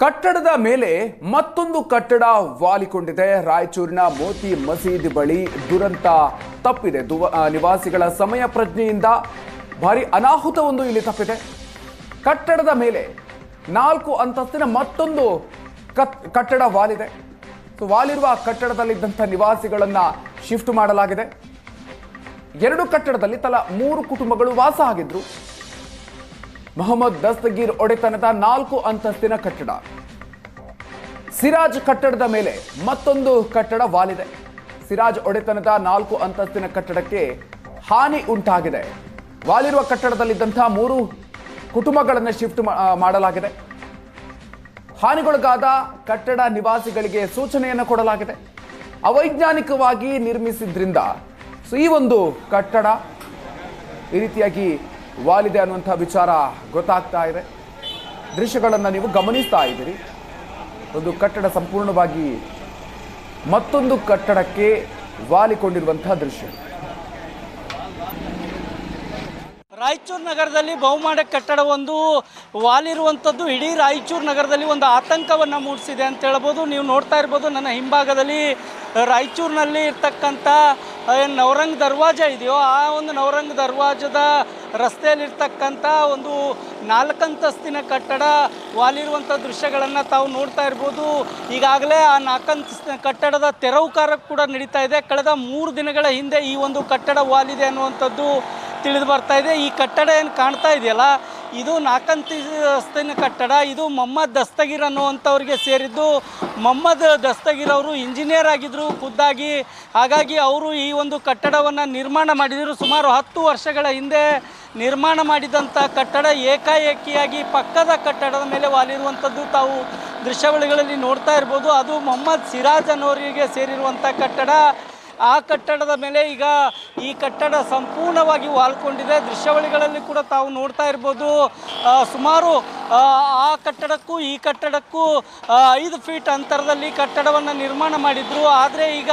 ಕಟ್ಟಡದ ಮೇಲೆ ಮತ್ತೊಂದು ಕಟ್ಟಡ ವಾಲಿಕೊಂಡಿದೆ. ರಾಯಚೂರಿನ ಮೋತಿ ಮಸೀದಿ ಬಳಿ ದುರಂತ ತಪ್ಪಿದೆ. ನಿವಾಸಿಗಳ ಸಮಯ ಪ್ರಜ್ಞೆಯಿಂದ ಭಾರಿ ಅನಾಹುತವೊಂದು ಇಲ್ಲಿ ತಪ್ಪಿದೆ. ಕಟ್ಟಡದ ಮೇಲೆ 4 ಅಂತಸ್ತಿನ ಮತ್ತೊಂದು ಕಟ್ಟಡ ವಾಲಿದೆ. ವಾಲಿರುವ ಕಟ್ಟಡದಲ್ಲಿದ್ದಂಥ ನಿವಾಸಿಗಳನ್ನ ಶಿಫ್ಟ್ ಮಾಡಲಾಗಿದೆ. 2 ಕಟ್ಟಡದಲ್ಲಿ ತಲಾ 3 ಕುಟುಂಬಗಳು ವಾಸ ಆಗಿದ್ರು. ಮೊಹಮ್ಮದ್ ದಸ್ತಗೀರ್ ಒಡೆತನದ 4 ಅಂತಸ್ತಿನ ಕಟ್ಟಡ. ಸಿರಾಜ್ ಕಟ್ಟಡದ ಮೇಲೆ ಮತ್ತೊಂದು ಕಟ್ಟಡ ವಾಲಿದೆ. ಸಿರಾಜ್ ಒಡೆತನದ 4 ಅಂತಸ್ತಿನ ಕಟ್ಟಡಕ್ಕೆ ಹಾನಿ ಉಂಟಾಗಿದೆ. ವಾಲಿರುವ ಕಟ್ಟಡದಲ್ಲಿದ್ದಂತಹ 3 ಕುಟುಂಬಗಳನ್ನು ಶಿಫ್ಟ್ ಮಾಡಲಾಗಿದೆ. ಹಾನಿಗೊಳಗಾದ ಕಟ್ಟಡ ನಿವಾಸಿಗಳಿಗೆ ಸೂಚನೆಯನ್ನು ಕೊಡಲಾಗಿದೆ. ಅವೈಜ್ಞಾನಿಕವಾಗಿ ನಿರ್ಮಿಸಿದ್ರಿಂದ ಈ ಒಂದು ಕಟ್ಟಡ ಈ ರೀತಿಯಾಗಿ ವಾಲಿದೆ ಅನ್ನುವಂಥ ವಿಚಾರ ಗೊತ್ತಾಗ್ತಾ ಇದೆ. ದೃಶ್ಯಗಳನ್ನು ನೀವು ಗಮನಿಸ್ತಾ ಇದ್ದೀರಿ. ಒಂದು ಕಟ್ಟಡ ಸಂಪೂರ್ಣವಾಗಿ ಮತ್ತೊಂದು ಕಟ್ಟಡಕ್ಕೆ ವಾಲಿಕೊಂಡಿರುವಂತಹ ದೃಶ್ಯ. ರಾಯಚೂರು ನಗರದಲ್ಲಿ ಬಹುಮಾಡ ಕಟ್ಟಡವೊಂದು ವಾಲಿರುವಂಥದ್ದು ಇಡೀ ರಾಯಚೂರು ನಗರದಲ್ಲಿ ಒಂದು ಆತಂಕವನ್ನು ಮೂಡಿಸಿದೆ ಅಂತ ಹೇಳ್ಬೋದು. ನೀವು ನೋಡ್ತಾ ಇರ್ಬೋದು ನನ್ನ ಹಿಂಭಾಗದಲ್ಲಿ ರಾಯಚೂರಿನಲ್ಲಿ ಇರ್ತಕ್ಕಂಥ ಏನು ನವರಂಗ್ ದರ್ವಾಜ ಇದೆಯೋ ಆ ಒಂದು ನವರಂಗ್ ದರ್ವಾಜದ ರಸ್ತೆಯಲ್ಲಿರ್ತಕ್ಕಂಥ ಒಂದು 4 ಅಂತಸ್ತಿನ ಕಟ್ಟಡ ವಾಲಿರುವಂಥ ದೃಶ್ಯಗಳನ್ನು ತಾವು ನೋಡ್ತಾ ಇರ್ಬೋದು. ಈಗಾಗಲೇ ಆ 4 ಅಂತಸ್ತಿನ ಕಟ್ಟಡದ ತೆರವು ಕಾರ್ಯ ಕೂಡ ನಡೀತಾ ಇದೆ. ಕಳೆದ 3 ದಿನಗಳ ಹಿಂದೆ ಈ ಒಂದು ಕಟ್ಟಡ ವಾಲಿದೆ ಅನ್ನುವಂಥದ್ದು ತಿಳಿದು ಬರ್ತಾ ಇದೆ. ಈ ಕಟ್ಟಡ ಏನು ಕಾಣ್ತಾ ಇದೆಯಲ್ಲ, ಇದು 4 ಅಂತಸ್ತಿನ ಕಟ್ಟಡ. ಇದು ಮೊಹಮ್ಮದ್ ದಸ್ತಗೀರ್ ಅನ್ನುವಂಥವ್ರಿಗೆ ಸೇರಿದ್ದು. ಮೊಹಮ್ಮದ್ ದಸ್ತಗೀರ್ ಅವರು ಇಂಜಿನಿಯರ್ ಆಗಿದ್ದರು ಖುದ್ದಾಗಿ. ಹಾಗಾಗಿ ಅವರು ಈ ಒಂದು ಕಟ್ಟಡವನ್ನು ನಿರ್ಮಾಣ ಮಾಡಿದರು. ಸುಮಾರು 10 ವರ್ಷಗಳ ಹಿಂದೆ ನಿರ್ಮಾಣ ಮಾಡಿದಂಥ ಕಟ್ಟಡ ಏಕಾಏಕಿಯಾಗಿ ಪಕ್ಕದ ಕಟ್ಟಡದ ಮೇಲೆ ವಾಲಿರುವಂಥದ್ದು ತಾವು ದೃಶ್ಯಾವಳಿಗಳಲ್ಲಿ ನೋಡ್ತಾ ಇರ್ಬೋದು. ಅದು ಮೊಹಮ್ಮದ್ ಸಿರಾಜ್ ಅನ್ನೋರಿಗೆ ಸೇರಿರುವಂಥ ಕಟ್ಟಡ. ಆ ಕಟ್ಟಡದ ಮೇಲೆ ಈಗ ಈ ಕಟ್ಟಡ ಸಂಪೂರ್ಣವಾಗಿ ವಾಲ್ಕೊಂಡಿದೆ. ದೃಶ್ಯಾವಳಿಗಳಲ್ಲಿ ಕೂಡ ತಾವು ನೋಡ್ತಾ ಇರ್ಬೋದು. ಸುಮಾರು ಆ ಕಟ್ಟಡಕ್ಕೂ ಈ ಕಟ್ಟಡಕ್ಕೂ 5 ಫೀಟ್ ಅಂತರದಲ್ಲಿ ಕಟ್ಟಡವನ್ನು ನಿರ್ಮಾಣ ಮಾಡಿದ್ರು. ಆದರೆ ಈಗ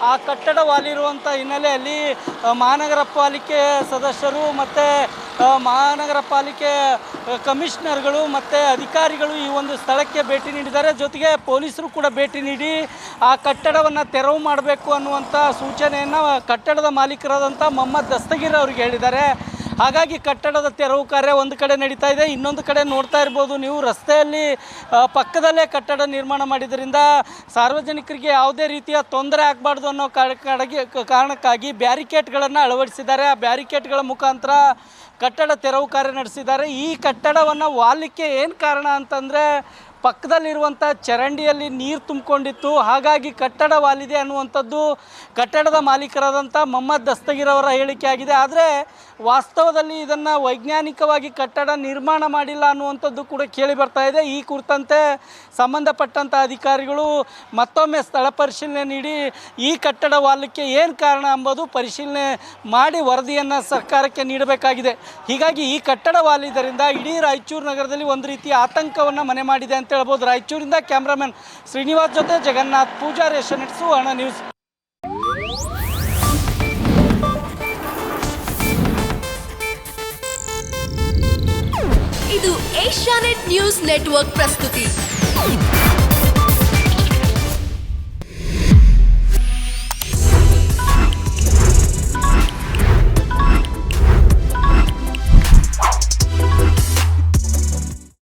ಆ ಕಟ್ಟಡ ವಾಲಿರುವಂಥ ಹಿನ್ನೆಲೆಯಲ್ಲಿ ಮಹಾನಗರ ಪಾಲಿಕೆ ಸದಸ್ಯರು ಮತ್ತು ಮಹಾನಗರ ಪಾಲಿಕೆ ಕಮಿಷನರ್ಗಳು ಮತ್ತು ಅಧಿಕಾರಿಗಳು ಈ ಒಂದು ಸ್ಥಳಕ್ಕೆ ಭೇಟಿ ನೀಡಿದ್ದಾರೆ. ಜೊತೆಗೆ ಪೊಲೀಸರು ಕೂಡ ಭೇಟಿ ನೀಡಿ ಆ ಕಟ್ಟಡವನ್ನು ತೆರವು ಮಾಡಬೇಕು ಅನ್ನುವಂಥ ಸೂಚನೆಯನ್ನು ಕಟ್ಟಡದ ಮಾಲೀಕರಾದಂಥ ಮೊಹಮ್ಮದ್ ದಸ್ತಗೀರ್ ಅವರಿಗೆ ಹೇಳಿದ್ದಾರೆ. ಹಾಗಾಗಿ ಕಟ್ಟಡದ ತೆರವು ಕಾರ್ಯ ಒಂದು ಕಡೆ ನಡೀತಾ ಇದೆ. ಇನ್ನೊಂದು ಕಡೆ ನೋಡ್ತಾ ಇರ್ಬೋದು ನೀವು, ರಸ್ತೆಯಲ್ಲಿ ಪಕ್ಕದಲ್ಲೇ ಕಟ್ಟಡ ನಿರ್ಮಾಣ ಮಾಡಿದ್ದರಿಂದ ಸಾರ್ವಜನಿಕರಿಗೆ ಯಾವುದೇ ರೀತಿಯ ತೊಂದರೆ ಆಗಬಾರ್ದು ಅನ್ನೋ ಕಾರಣಕ್ಕಾಗಿ ಬ್ಯಾರಿಕೇಡ್ಗಳನ್ನು ಅಳವಡಿಸಿದ್ದಾರೆ. ಆ ಬ್ಯಾರಿಕೇಡ್ಗಳ ಮುಖಾಂತರ ಕಟ್ಟಡ ತೆರವು ಕಾರ್ಯ ನಡೆಸಿದ್ದಾರೆ. ಈ ಕಟ್ಟಡವನ್ನು ವಾಲಿಕ್ಕೆ ಏನು ಕಾರಣ ಅಂತಂದರೆ ಪಕ್ಕದಲ್ಲಿರುವಂಥ ಚರಂಡಿಯಲ್ಲಿ ನೀರು ತುಂಬಿಕೊಂಡಿತ್ತು. ಹಾಗಾಗಿ ಕಟ್ಟಡ ವಾಲಿದೆ ಅನ್ನುವಂಥದ್ದು ಕಟ್ಟಡದ ಮಾಲೀಕರಾದಂಥ ಮೊಹಮ್ಮದ್ ದಸ್ತಗೀರ್ ಅವರ ಹೇಳಿಕೆ ಆಗಿದೆ. ಆದರೆ ವಾಸ್ತವದಲ್ಲಿ ಇದನ್ನು ವೈಜ್ಞಾನಿಕವಾಗಿ ಕಟ್ಟಡ ನಿರ್ಮಾಣ ಮಾಡಿಲ್ಲ ಅನ್ನುವಂಥದ್ದು ಕೂಡ ಕೇಳಿ ಬರ್ತಾ ಇದೆ. ಈ ಕುರಿತಂತೆ ಸಂಬಂಧಪಟ್ಟಂಥ ಅಧಿಕಾರಿಗಳು ಮತ್ತೊಮ್ಮೆ ಸ್ಥಳ ಪರಿಶೀಲನೆ ನೀಡಿ ಈ ಕಟ್ಟಡ ವಾಲಕ್ಕೆ ಏನು ಕಾರಣ ಎಂಬುದು ಪರಿಶೀಲನೆ ಮಾಡಿ ವರದಿಯನ್ನು ಸರ್ಕಾರಕ್ಕೆ ನೀಡಬೇಕಾಗಿದೆ. ಹೀಗಾಗಿ ಈ ಕಟ್ಟಡ ವಾಲಿದ್ದರಿಂದ ಇಡೀ ರಾಯಚೂರು ನಗರದಲ್ಲಿ ಒಂದು ರೀತಿಯ ಆತಂಕವನ್ನು ಮನೆ ಮಾಡಿದೆ ಅಂತ ಹೇಳ್ಬೋದು. ರಾಯಚೂರಿಂದ ಕ್ಯಾಮ್ರಾಮನ್ ಶ್ರೀನಿವಾಸ್ ಜೊತೆ ಜಗನ್ನಾಥ್ ಪೂಜಾರಿ, ಏಷ್ಯಾನೆಟ್ ಸುವರ್ಣ ನ್ಯೂಸ್. ಇದು ಏಷ್ಯಾನೆಟ್ ನ್ಯೂಸ್ ನೆಟ್ವರ್ಕ್ ಪ್ರಸ್ತುತಿ.